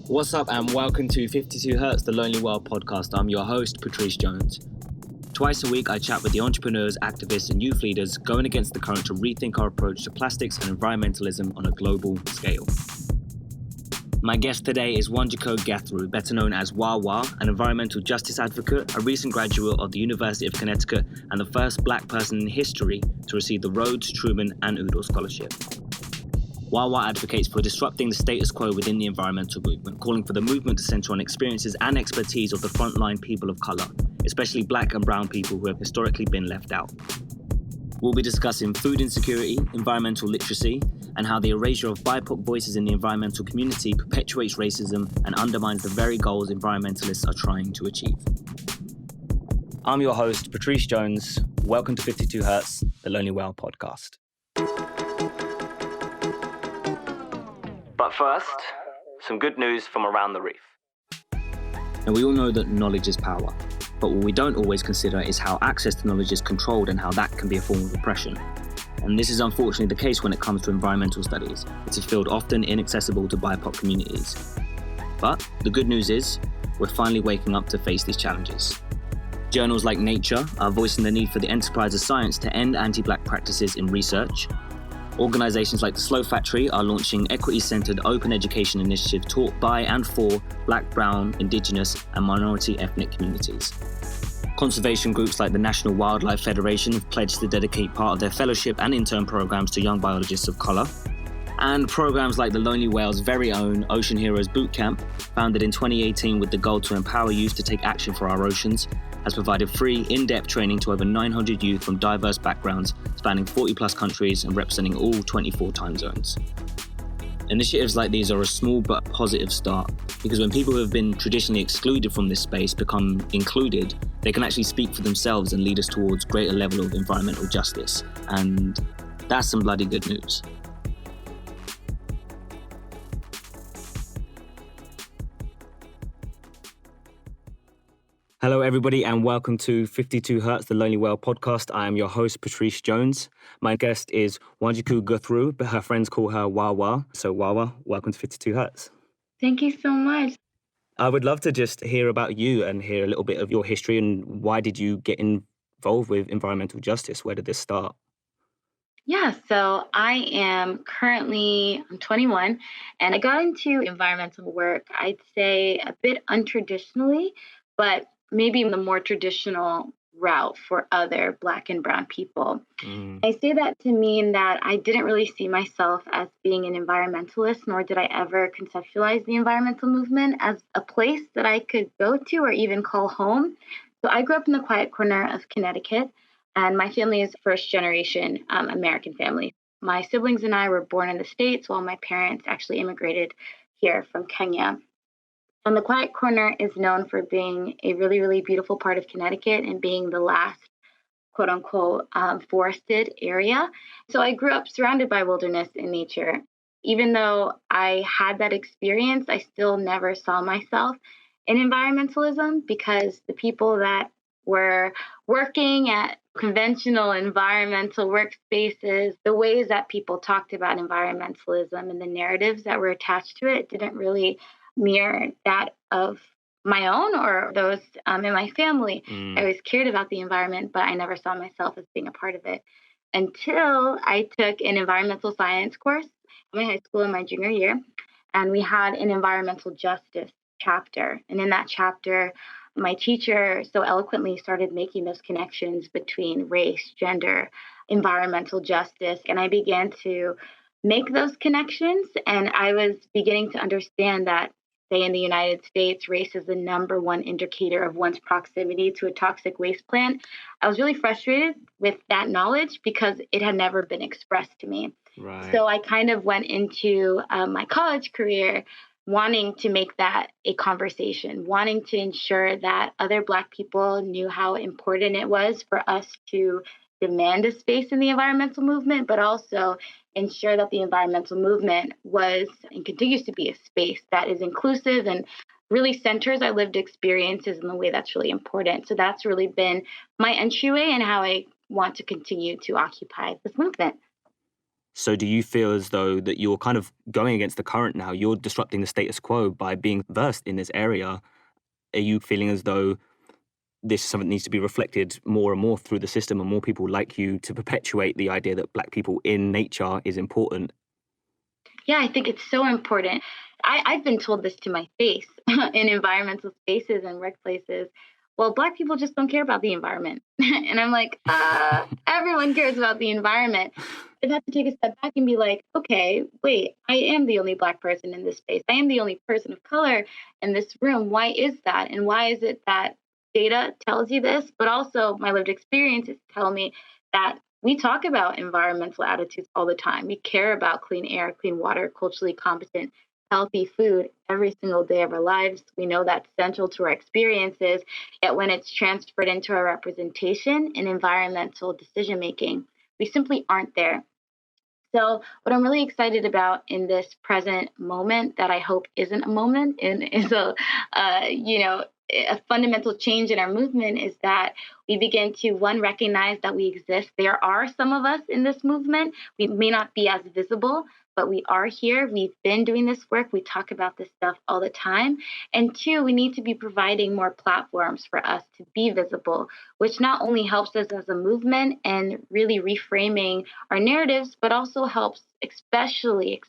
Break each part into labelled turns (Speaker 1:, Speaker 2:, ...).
Speaker 1: What's up and welcome to 52 Hertz, the Lonely World podcast. I'm your host, Petrice Jones. Twice a week, I chat with the entrepreneurs, activists and youth leaders going against the current to rethink our approach to plastics and environmentalism on a global scale. My guest today is Wanjiku Gatheru, better known as Wawa, an environmental justice advocate, a recent graduate of the University of Connecticut and the first black person in history to receive the Rhodes, Truman and Udall Scholarship. Wawa advocates for disrupting the status quo within the environmental movement, calling for the movement to centre on experiences and expertise of the frontline people of colour, especially black and brown people who have historically been left out. We'll be discussing food insecurity, environmental literacy, and how the erasure of BIPOC voices in the environmental community perpetuates racism and undermines the very goals environmentalists are trying to achieve. I'm your host, Petrice Jones. Welcome to 52 Hertz, the Lonely World podcast. But first, some good news from around the reef. Now, we all know that knowledge is power, but what we don't always consider is how access to knowledge is controlled and how that can be a form of oppression. And this is unfortunately the case when it comes to environmental studies. It's a field often inaccessible to BIPOC communities. But the good news is, we're finally waking up to face these challenges. Journals like Nature are voicing the need for the enterprise of science to end anti-black practices in research. Organisations like the Slow Factory are launching equity-centred open education initiatives taught by and for black, brown, indigenous and minority ethnic communities. Conservation groups like the National Wildlife Federation have pledged to dedicate part of their fellowship and intern programmes to young biologists of colour. And programmes like the Lonely Whale's very own Ocean Heroes Bootcamp, founded in 2018 with the goal to empower youth to take action for our oceans, has provided free, in-depth training to over 900 youth from diverse backgrounds, spanning 40-plus countries and representing all 24 time zones. Initiatives like these are a small but positive start, because when people who have been traditionally excluded from this space become included, they can actually speak for themselves and lead us towards greater level of environmental justice. And that's some bloody good news. Hello, everybody, and welcome to 52 Hertz, the Lonely World podcast. I am your host, Petrice Jones. My guest is Wanjiku Gatheru, but her friends call her Wawa. So, Wawa, welcome to 52 Hertz.
Speaker 2: Thank you so much.
Speaker 1: I would love to just hear about you and hear a little bit of your history and why did you get involved with environmental justice? Where did this start?
Speaker 2: Yeah, so I'm 21, and I got into environmental work, I'd say a bit untraditionally, but maybe the more traditional route for other Black and Brown people. I say that to mean that I didn't really see myself as being an environmentalist, nor did I ever conceptualize the environmental movement as a place that I could go to or even call home. So I grew up in the quiet corner of Connecticut, and my family is first generation American family. My siblings and I were born in the States, while my parents actually immigrated here from Kenya. And the Quiet Corner is known for being a really, really beautiful part of Connecticut and being the last, quote unquote, forested area. So I grew up surrounded by wilderness and nature. Even though I had that experience, I still never saw myself in environmentalism because the people that were working at conventional environmental workspaces, the ways that people talked about environmentalism and the narratives that were attached to it didn't really mirror that of my own or those in my family. I always cared about the environment, but I never saw myself as being a part of it until I took an environmental science course in high school in my junior year. And we had an environmental justice chapter. And in that chapter, my teacher so eloquently started making those connections between race, gender, environmental justice. And I began to make those connections. And I was beginning to understand that, say, in the United States, race is the number one indicator of one's proximity to a toxic waste plant. I was really frustrated with that knowledge because it had never been expressed to me.
Speaker 1: Right.
Speaker 2: So I kind of went into my college career wanting to make that a conversation, wanting to ensure that other Black people knew how important it was for us to demand a space in the environmental movement, but also ensure that the environmental movement was and continues to be a space that is inclusive and really centers our lived experiences in the way that's really important. So that's really been my entryway and how I want to continue to occupy this movement.
Speaker 1: So do you feel as though that you're kind of going against the current now? You're disrupting the status quo by being versed in this area. Are you feeling as though this is something that needs to be reflected more and more through the system and more people like you to perpetuate the idea that Black people in nature is important?
Speaker 2: Yeah, I think it's so important. I've been told this to my face in environmental spaces and workplaces. Well, Black people just don't care about the environment. And I'm like, everyone cares about the environment. I've had to take a step back and be like, okay, wait, I am the only Black person in this space. I am the only person of color in this room. Why is that? And why is it that data tells you this, but also my lived experiences tell me that we talk about environmental attitudes all the time. We care about clean air, clean water, culturally competent, healthy food every single day of our lives. We know that's central to our experiences. Yet when it's transferred into our representation in environmental decision making, we simply aren't there. So, what I'm really excited about in this present moment, that I hope isn't a moment and is a fundamental change in our movement, is that we begin to, one, recognize that we exist. There are some of us in this movement. We may not be as visible, but we are here. We've been doing this work. We talk about this stuff all the time. And two, we need to be providing more platforms for us to be visible, which not only helps us as a movement and really reframing our narratives, but also helps especially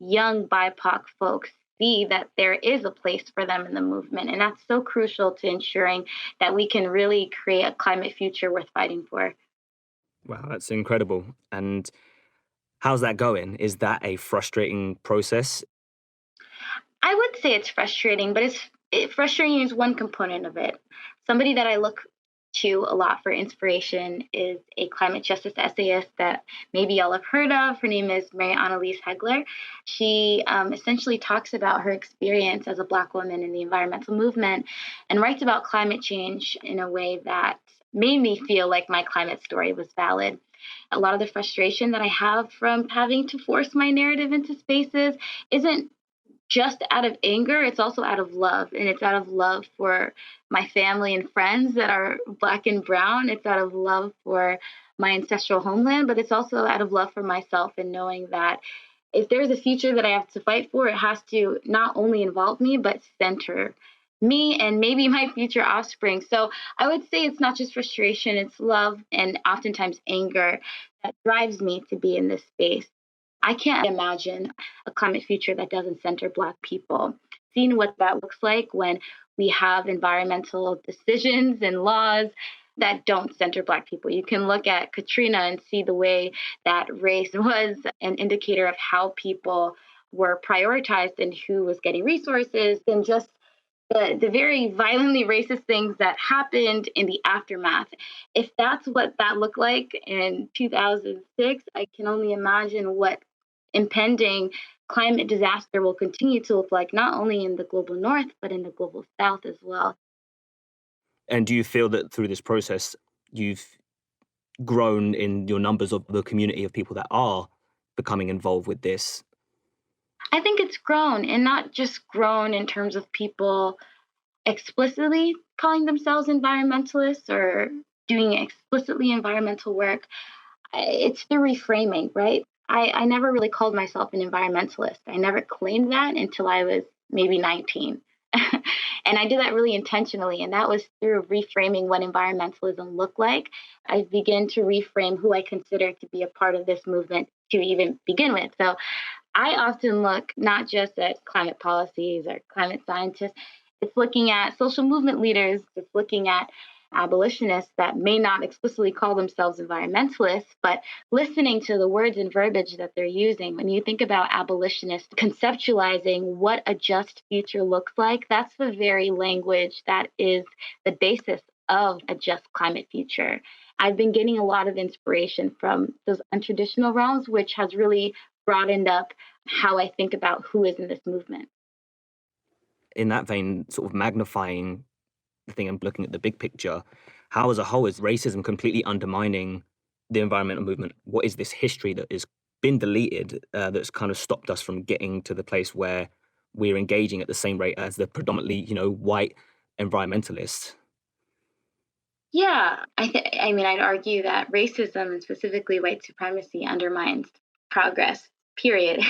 Speaker 2: young BIPOC folks see that there is a place for them in the movement. And that's so crucial to ensuring that we can really create a climate future worth fighting for.
Speaker 1: Wow, that's incredible. And how's that going? Is that a frustrating process?
Speaker 2: I would say it's frustrating, but frustrating is one component of it. Somebody that I look to a lot for inspiration is a climate justice essayist that maybe y'all have heard of. Her name is Mary Annalise Hegler. She essentially talks about her experience as a Black woman in the environmental movement and writes about climate change in a way that made me feel like my climate story was valid. A lot of the frustration that I have from having to force my narrative into spaces isn't just out of anger, it's also out of love. And it's out of love for my family and friends that are Black and brown. It's out of love for my ancestral homeland, but it's also out of love for myself and knowing that if there's a future that I have to fight for, it has to not only involve me, but center me and maybe my future offspring. So I would say it's not just frustration, it's love and oftentimes anger that drives me to be in this space. I can't imagine a climate future that doesn't center Black people. Seeing what that looks like when we have environmental decisions and laws that don't center Black people. You can look at Katrina and see the way that race was an indicator of how people were prioritized and who was getting resources, and just the very violently racist things that happened in the aftermath. If that's what that looked like in 2006, I can only imagine what impending climate disaster will continue to look like, not only in the global north, but in the global south as well.
Speaker 1: And do you feel that through this process, you've grown in your numbers of the community of people that are becoming involved with this?
Speaker 2: I think it's grown, and not just grown in terms of people explicitly calling themselves environmentalists or doing explicitly environmental work. It's the reframing, right? I never really called myself an environmentalist. I never claimed that until I was maybe 19. And I did that really intentionally. And that was through reframing what environmentalism looked like. I began to reframe who I consider to be a part of this movement to even begin with. So I often look not just at climate policies or climate scientists, it's looking at social movement leaders, it's looking at abolitionists that may not explicitly call themselves environmentalists, but listening to the words and verbiage that they're using. When you think about abolitionists conceptualizing what a just future looks like, that's the very language that is the basis of a just climate future. I've been getting a lot of inspiration from those untraditional realms, which has really broadened up how I think about who is in this movement.
Speaker 1: In that vein, sort of magnifying the thing and looking at the big picture, how as a whole is racism completely undermining the environmental movement? What is this history that has been deleted that's kind of stopped us from getting to the place where we're engaging at the same rate as the predominantly, white environmentalists?
Speaker 2: Yeah, I mean, I'd argue that racism and specifically white supremacy undermines progress, period.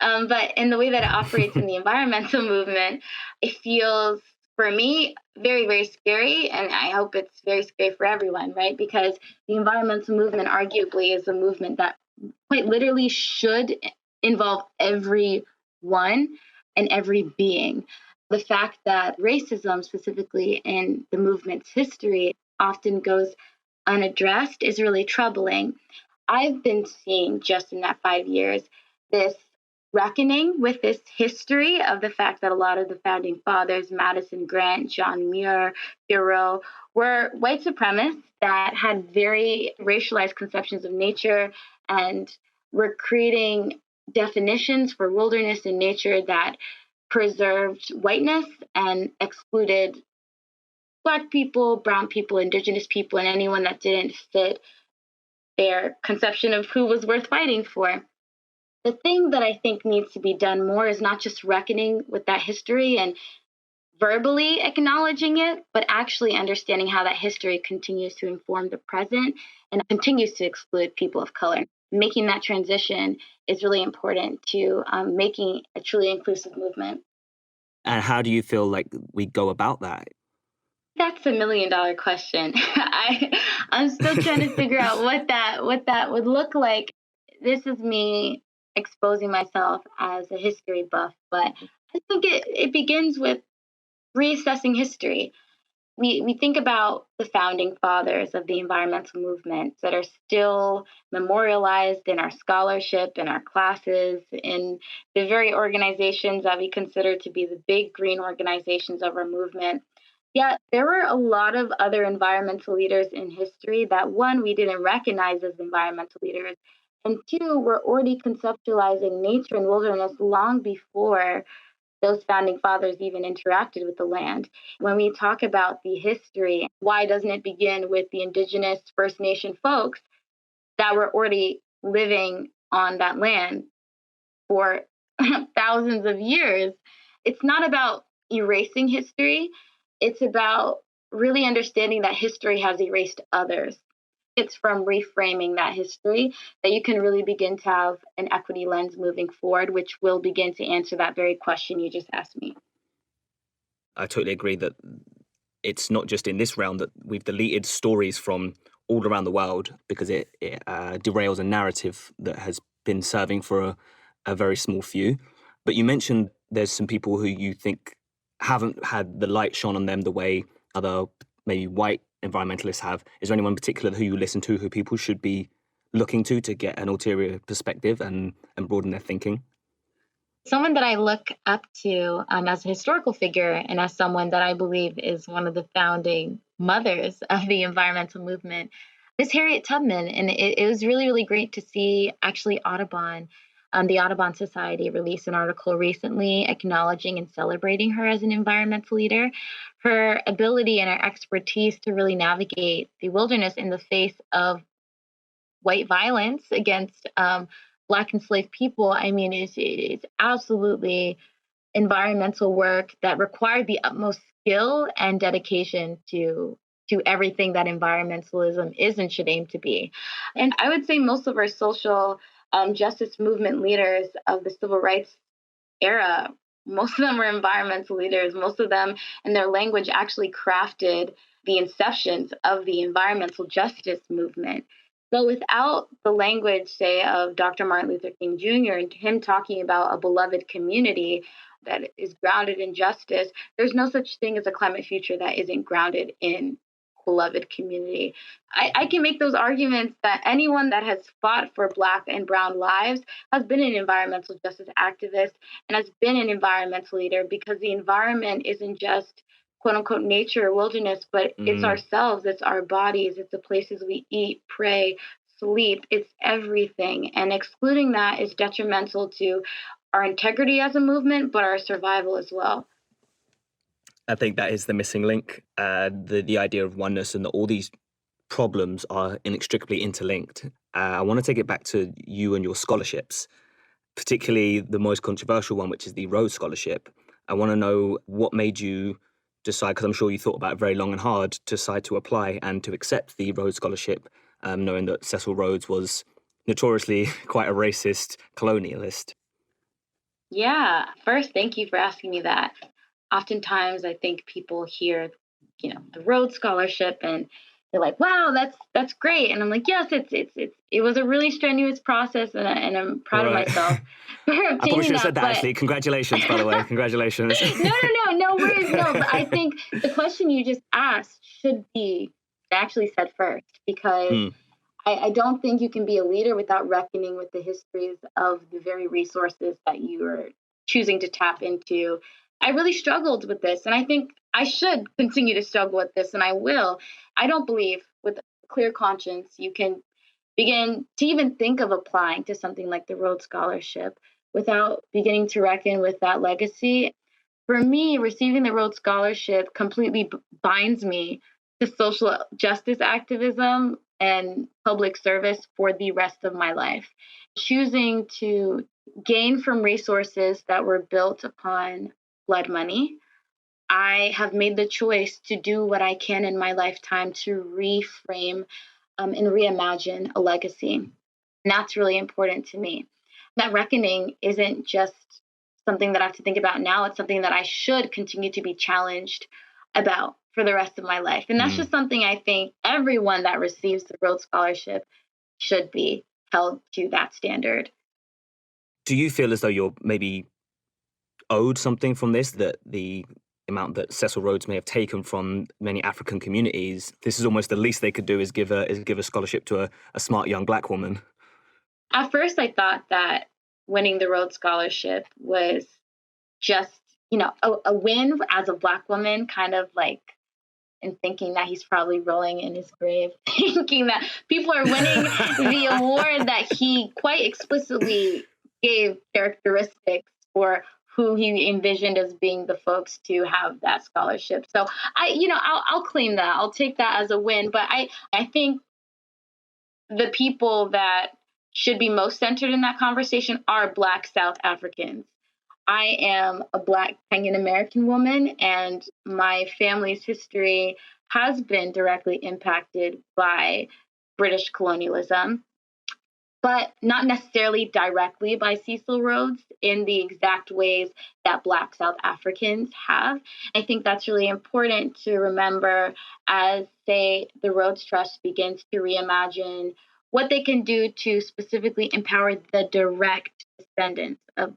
Speaker 2: But in the way that it operates in the environmental movement, it feels, for me, very, very scary. And I hope it's very scary for everyone, right? Because the environmental movement arguably is a movement that quite literally should involve everyone and every being. The fact that racism, specifically in the movement's history, often goes unaddressed is really troubling. I've been seeing just in that 5 years this reckoning with this history of the fact that a lot of the founding fathers, Madison Grant, John Muir, Thoreau, were white supremacists that had very racialized conceptions of nature and were creating definitions for wilderness and nature that preserved whiteness and excluded Black people, brown people, indigenous people, and anyone that didn't fit their conception of who was worth fighting for. The thing that I think needs to be done more is not just reckoning with that history and verbally acknowledging it, but actually understanding how that history continues to inform the present and continues to exclude people of color. Making that transition is really important to making a truly inclusive movement.
Speaker 1: And how do you feel like we go about that?
Speaker 2: That's $1 million question. I'm still trying to figure out what that would look like. This is me exposing myself as a history buff, but I think it begins with reassessing history. We think about the founding fathers of the environmental movement that are still memorialized in our scholarship, in our classes, in the very organizations that we consider to be the big green organizations of our movement. Yet there were a lot of other environmental leaders in history that, one, we didn't recognize as environmental leaders, and two, were already conceptualizing nature and wilderness long before those founding fathers even interacted with the land. When we talk about the history, why doesn't it begin with the indigenous First Nation folks that were already living on that land for thousands of years? It's not about erasing history, it's about really understanding that history has erased others. It's from reframing that history that you can really begin to have an equity lens moving forward, which will begin to answer that very question you just asked me.
Speaker 1: I totally agree that it's not just in this realm that we've deleted stories from all around the world because it derails a narrative that has been serving for a very small few. But you mentioned there's some people who you think haven't had the light shone on them the way other maybe white environmentalists have. Is there anyone in particular who you listen to who people should be looking to get an ulterior perspective and broaden their thinking?
Speaker 2: Someone that I look up to as a historical figure and as someone that I believe is one of the founding mothers of the environmental movement is Harriet Tubman. And it was really, really great to see actually Audubon, the Audubon Society released an article recently acknowledging and celebrating her as an environmental leader. Her ability and her expertise to really navigate the wilderness in the face of white violence against Black enslaved people, I mean, it's absolutely environmental work that required the utmost skill and dedication to everything that environmentalism is and should aim to be. And I would say most of our social justice movement leaders of the civil rights era, most of them were environmental leaders. Most of them, in their language, actually crafted the inceptions of the environmental justice movement. So without the language, say, of Dr. Martin Luther King Jr. and him talking about a beloved community that is grounded in justice, there's no such thing as a climate future that isn't grounded in beloved community. I can make those arguments that anyone that has fought for Black and Brown lives has been an environmental justice activist and has been an environmental leader, because the environment isn't just quote unquote nature or wilderness, but it's ourselves, it's our bodies, it's the places we eat, pray, sleep, it's everything. And excluding that is detrimental to our integrity as a movement, but our survival as well.
Speaker 1: I think that is the missing link, the idea of oneness and that all these problems are inextricably interlinked. I want to take it back to you and your scholarships, particularly the most controversial one, which is the Rhodes Scholarship. I want to know what made you decide, because I'm sure you thought about it very long and hard, to decide to apply and to accept the Rhodes Scholarship, knowing that Cecil Rhodes was notoriously quite a racist colonialist?
Speaker 2: Yeah. First, thank you for asking me that. Oftentimes, I think people hear, the Rhodes Scholarship, and they're like, "Wow, that's great." And I'm like, "Yes, it was a really strenuous process, and I'm proud of
Speaker 1: Right.
Speaker 2: myself for
Speaker 1: I probably
Speaker 2: obtaining
Speaker 1: should have said
Speaker 2: that."
Speaker 1: that, actually. Congratulations, by the way. Congratulations.
Speaker 2: No worries, no. But I think the question you just asked should be actually said first, because
Speaker 1: Mm,
Speaker 2: I don't think you can be a leader without reckoning with the histories of the very resources that you are choosing to tap into. I really struggled with this, and I think I should continue to struggle with this, and I will. I don't believe with a clear conscience you can begin to even think of applying to something like the Rhodes Scholarship without beginning to reckon with that legacy. For me, receiving the Rhodes Scholarship completely binds me to social justice activism and public service for the rest of my life. Choosing to gain from resources that were built upon blood money, I have made the choice to do what I can in my lifetime to reframe and reimagine a legacy. And that's really important to me. That reckoning isn't just something that I have to think about now, it's something that I should continue to be challenged about for the rest of my life. And that's
Speaker 1: mm.
Speaker 2: just something I think everyone that receives the Rhodes Scholarship should be held to that standard.
Speaker 1: Do you feel as though you're maybe owed something from this, that the amount that Cecil Rhodes may have taken from many African communities, this is almost the least they could do, is give a scholarship to a smart young black woman?
Speaker 2: At first, I thought that winning the Rhodes Scholarship was just, a win as a Black woman, kind of like, and thinking that he's probably rolling in his grave, thinking that people are winning the award that he quite explicitly gave characteristics for who he envisioned as being the folks to have that scholarship. So I'll claim that. I'll take that as a win. But I think the people that should be most centered in that conversation are Black South Africans. I am a Black Kenyan American woman, and my family's history has been directly impacted by British colonialism, but not necessarily directly by Cecil Rhodes in the exact ways that Black South Africans have. I think that's really important to remember as, say, the Rhodes Trust begins to reimagine what they can do to specifically empower the direct descendants of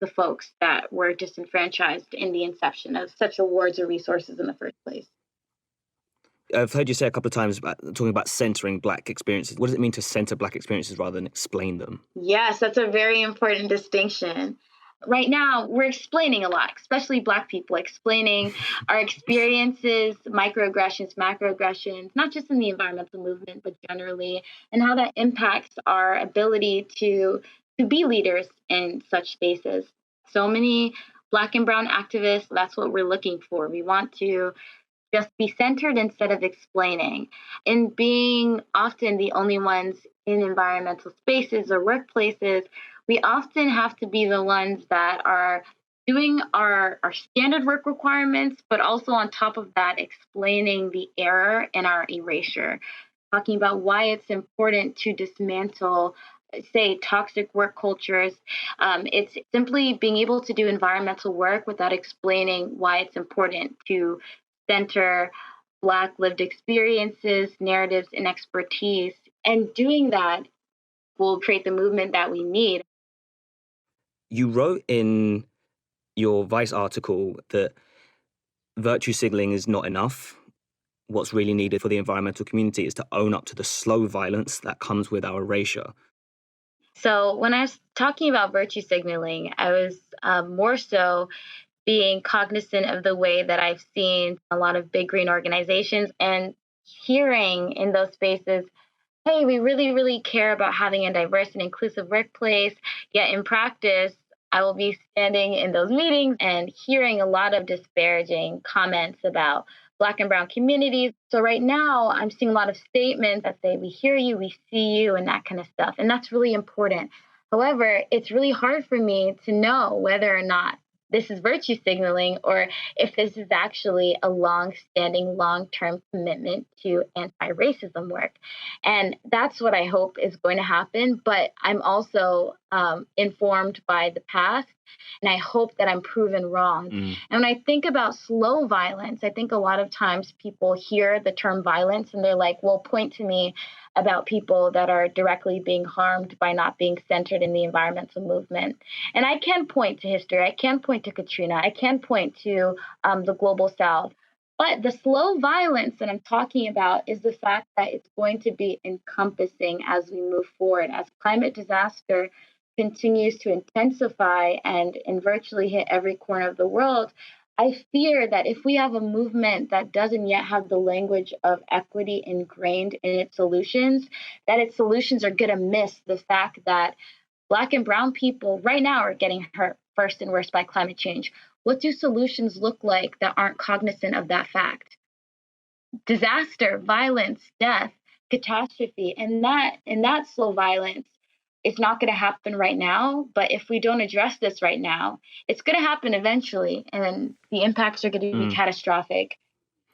Speaker 2: the folks that were disenfranchised in the inception of such awards or resources in the first place.
Speaker 1: I've heard you say a couple of times about talking about centering Black experiences. What does it mean to center Black experiences rather than explain them?
Speaker 2: Yes, that's a very important distinction. Right now, we're explaining a lot, especially Black people, explaining our experiences, microaggressions, macroaggressions, not just in the environmental movement, but generally, and how that impacts our ability to be leaders in such spaces. So many Black and brown activists, that's what we're looking for. We want to just be centered instead of explaining. And being often the only ones in environmental spaces or workplaces, we often have to be the ones that are doing our standard work requirements, but also on top of that, explaining the error in our erasure, talking about why it's important to dismantle, say, toxic work cultures. It's simply being able to do environmental work without explaining why it's important to center Black lived experiences, narratives, and expertise. And doing that will create the movement that we need.
Speaker 1: You wrote in your Vice article that virtue signaling is not enough. What's really needed for the environmental community is to own up to the slow violence that comes with our erasure.
Speaker 2: So when I was talking about virtue signaling, I was more so being cognizant of the way that I've seen a lot of big green organizations and hearing in those spaces, hey, we really, really care about having a diverse and inclusive workplace. Yet in practice, I will be standing in those meetings and hearing a lot of disparaging comments about Black and brown communities. So right now, I'm seeing a lot of statements that say, we hear you, we see you, and that kind of stuff. And that's really important. However, it's really hard for me to know whether or not this is virtue signaling or if this is actually a long-standing, long-term commitment to anti-racism work. And that's what I hope is going to happen. But I'm also informed by the past, and I hope that I'm proven wrong. And when I think about slow violence, I think a lot of times people hear the term violence and they're like, well, point to me about people that are directly being harmed by not being centered in the environmental movement. And I can point to history. I can point to Katrina. I can point to the global South. But the slow violence that I'm talking about is the fact that it's going to be encompassing as we move forward, as climate disaster continues to intensify and virtually hit every corner of the world. I fear that if we have a movement that doesn't yet have the language of equity ingrained in its solutions, that its solutions are going to miss the fact that Black and brown people right now are getting hurt first and worst by climate change. What do solutions look like that aren't cognizant of that fact? Disaster, violence, death, catastrophe, and that slow violence, it's not going to happen right now, but if we don't address this right now, it's going to happen eventually, and the impacts are going to be catastrophic.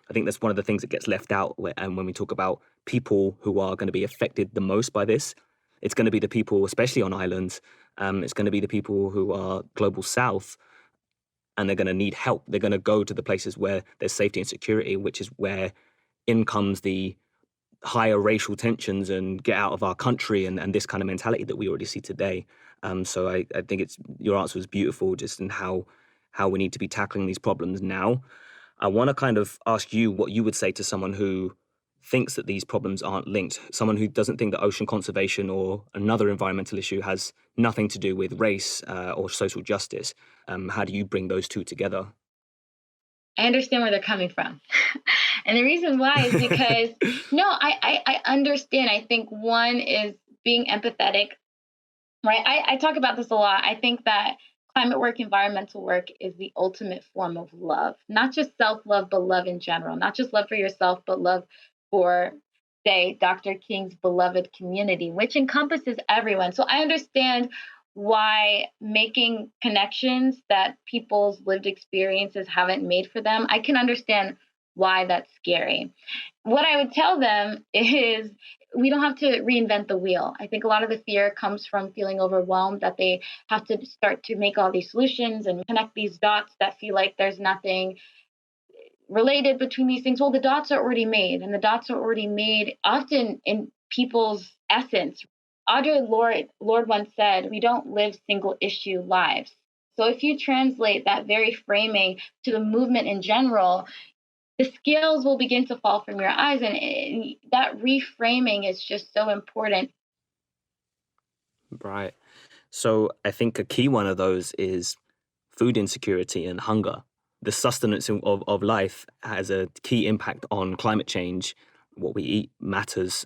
Speaker 1: I think that's one of the things that gets left out when we talk about people who are going to be affected the most by this. It's going to be the people, especially on islands. It's going to be the people who are global South, and they're going to need help. They're going to go to the places where there's safety and security, which is where in comes the higher racial tensions and get out of our country and this kind of mentality that we already see today. So I think your answer was beautiful, just in how we need to be tackling these problems now. I want to kind of ask you what you would say to someone who thinks that these problems aren't linked, someone who doesn't think that ocean conservation or another environmental issue has nothing to do with race or social justice. How do you bring those two together?
Speaker 2: I understand where they're coming from. And the reason why is because, no, I understand. I think one is being empathetic, right? I talk about this a lot. I think that climate work, environmental work is the ultimate form of love, not just self-love, but love in general, not just love for yourself, but love for, say, Dr. King's beloved community, which encompasses everyone. So I understand why making connections that people's lived experiences haven't made for them, I can understand why that's scary. What I would tell them is we don't have to reinvent the wheel. I think a lot of the fear comes from feeling overwhelmed that they have to start to make all these solutions and connect these dots that feel like there's nothing related between these things. Well, the dots are already made, and the dots are already made often in people's essence. Audre Lorde once said, we don't live single issue lives. So if you translate that very framing to the movement in general, the scales will begin to fall from your eyes. And that reframing is just so important.
Speaker 1: Right. So I think a key one of those is food insecurity and hunger. The sustenance of life has a key impact on climate change. What we eat matters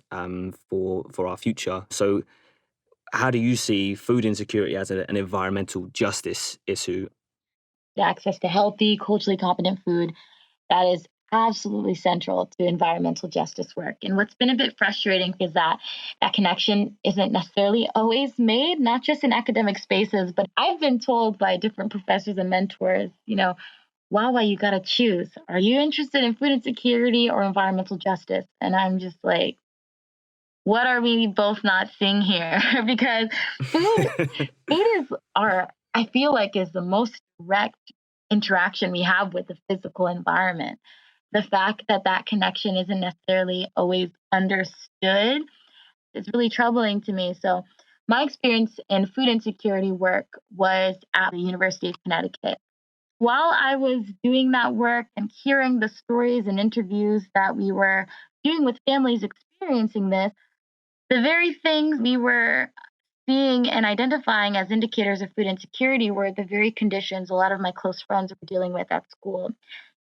Speaker 1: for our future. So how do you see food insecurity as an environmental justice issue?
Speaker 2: The access to healthy, culturally competent food, that is absolutely central to environmental justice work. And what's been a bit frustrating is that connection isn't necessarily always made, not just in academic spaces, but I've been told by different professors and mentors, Wawa, you got to choose. Are you interested in food insecurity or environmental justice? And I'm just like, what are we both not seeing here? Because food I feel like is the most direct interaction we have with the physical environment. The fact that connection isn't necessarily always understood is really troubling to me. So my experience in food insecurity work was at the University of Connecticut. While I was doing that work and hearing the stories and interviews that we were doing with families experiencing this, the very things we were seeing and identifying as indicators of food insecurity were the very conditions a lot of my close friends were dealing with at school.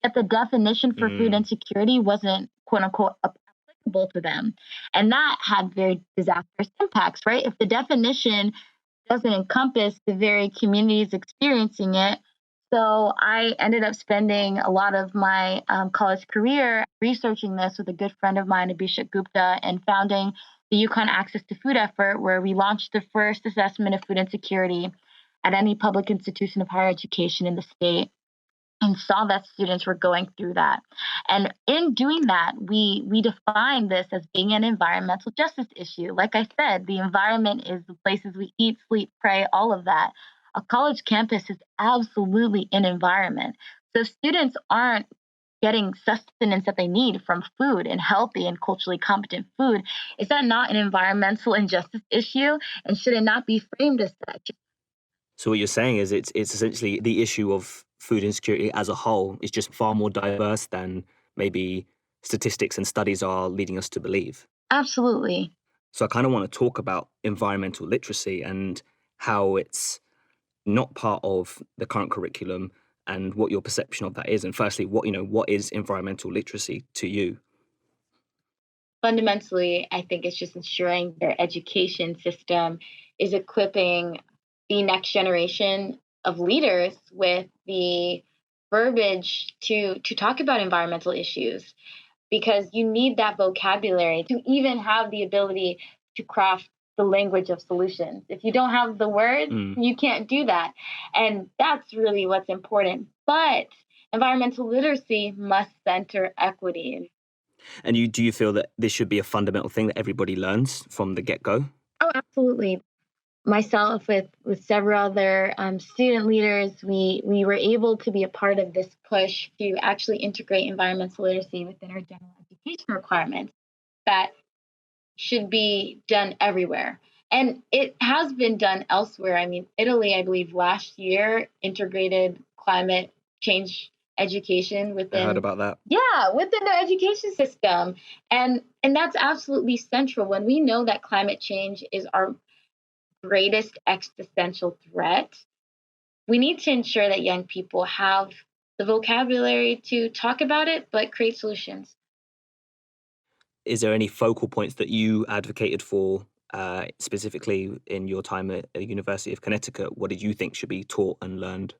Speaker 2: Yet the definition for food insecurity wasn't, quote unquote, applicable to them. And that had very disastrous impacts, right? If the definition doesn't encompass the very communities experiencing it. So I ended up spending a lot of my college career researching this with a good friend of mine, Abhishek Gupta, and founding the UConn Access to Food effort, where we launched the first assessment of food insecurity at any public institution of higher education in the state and saw that students were going through that. And in doing that, we defined this as being an environmental justice issue. Like I said, the environment is the places we eat, sleep, pray, all of that. A college campus is absolutely an environment. So if students aren't getting sustenance that they need from food and healthy and culturally competent food, is that not an environmental injustice issue? And should it not be framed as such?
Speaker 1: So what you're saying is it's essentially the issue of food insecurity as a whole is just far more diverse than maybe statistics and studies are leading us to believe.
Speaker 2: Absolutely.
Speaker 1: So I kind of want to talk about environmental literacy and how it's not part of the current curriculum and what your perception of that is. And firstly, what is environmental literacy to you?
Speaker 2: Fundamentally, I think it's just ensuring their education system is equipping the next generation of leaders with the verbiage to talk about environmental issues, because you need that vocabulary to even have the ability to craft the language of solutions. If you don't have the words, you can't do that. And that's really what's important. But environmental literacy must center equity.
Speaker 1: And do you feel that this should be a fundamental thing that everybody learns from the get-go?
Speaker 2: Oh, absolutely. Myself with several other student leaders, we were able to be a part of this push to actually integrate environmental literacy within our general education requirements that should be done everywhere. And it has been done elsewhere. I mean, Italy, I believe last year, integrated climate change education within.
Speaker 1: I heard about that.
Speaker 2: Yeah, within the education system. And that's absolutely central. When we know that climate change is our greatest existential threat, we need to ensure that young people have the vocabulary to talk about it, but create solutions.
Speaker 1: Is there any focal points that you advocated for specifically in your time at the University of Connecticut? What did you think should be taught and learned?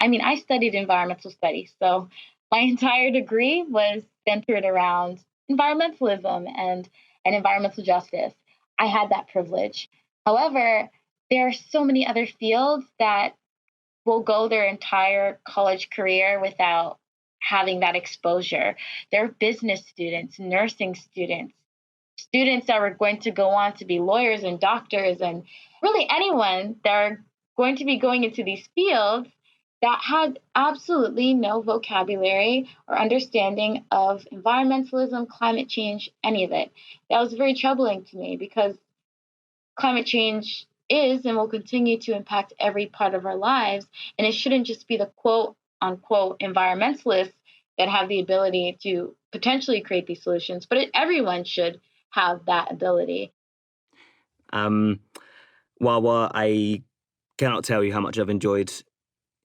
Speaker 2: I mean, I studied environmental studies, so my entire degree was centered around environmentalism and environmental justice. I had that privilege. However, there are so many other fields that will go their entire college career without having that exposure. There are business students, nursing students, students that are going to go on to be lawyers and doctors, and really anyone that are going to be going into these fields that had absolutely no vocabulary or understanding of environmentalism, climate change, any of it. That was very troubling to me, because climate change is and will continue to impact every part of our lives. And it shouldn't just be the quote unquote environmentalists that have the ability to potentially create these solutions, but everyone should have that ability.
Speaker 1: Wawa, I cannot tell you how much I've enjoyed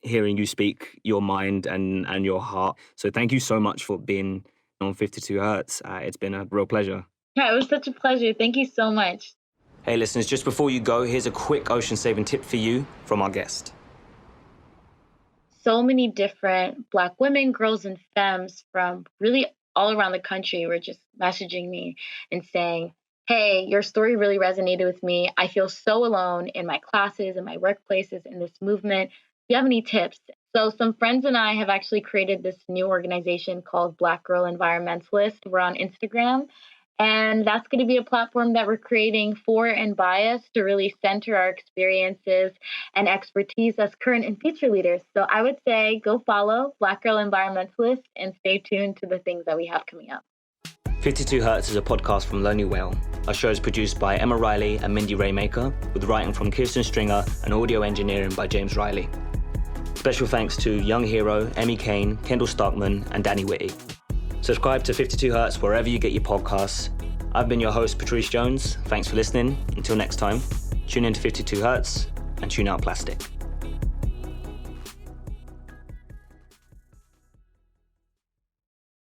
Speaker 1: hearing you speak your mind and your heart. So thank you so much for being on 52 Hertz. It's been a real pleasure.
Speaker 2: Yeah, it was such a pleasure. Thank you so much.
Speaker 1: Hey, listeners, just before you go, here's a quick ocean-saving tip for you from our guest.
Speaker 2: So many different Black women, girls, and femmes from really all around the country were just messaging me and saying, hey, your story really resonated with me. I feel so alone in my classes, in my workplaces, in this movement. Do you have any tips? So some friends and I have actually created this new organization called Black Girl Environmentalist. We're on Instagram. And that's going to be a platform that we're creating for and by us to really center our experiences and expertise as current and future leaders. So I would say go follow Black Girl Environmentalist and stay tuned to the things that we have coming up.
Speaker 1: 52 Hertz is a podcast from Lonely Whale. Our show is produced by Emma Riley and Mindy Raymaker, with writing from Kirsten Stringer and audio engineering by James Riley. Special thanks to Young Hero, Emmy Kane, Kendall Starkman, and Danny Whitty. Subscribe to 52 Hertz wherever you get your podcasts. I've been your host, Petrice Jones. Thanks for listening. Until next time, tune in to 52 Hertz and tune out plastic.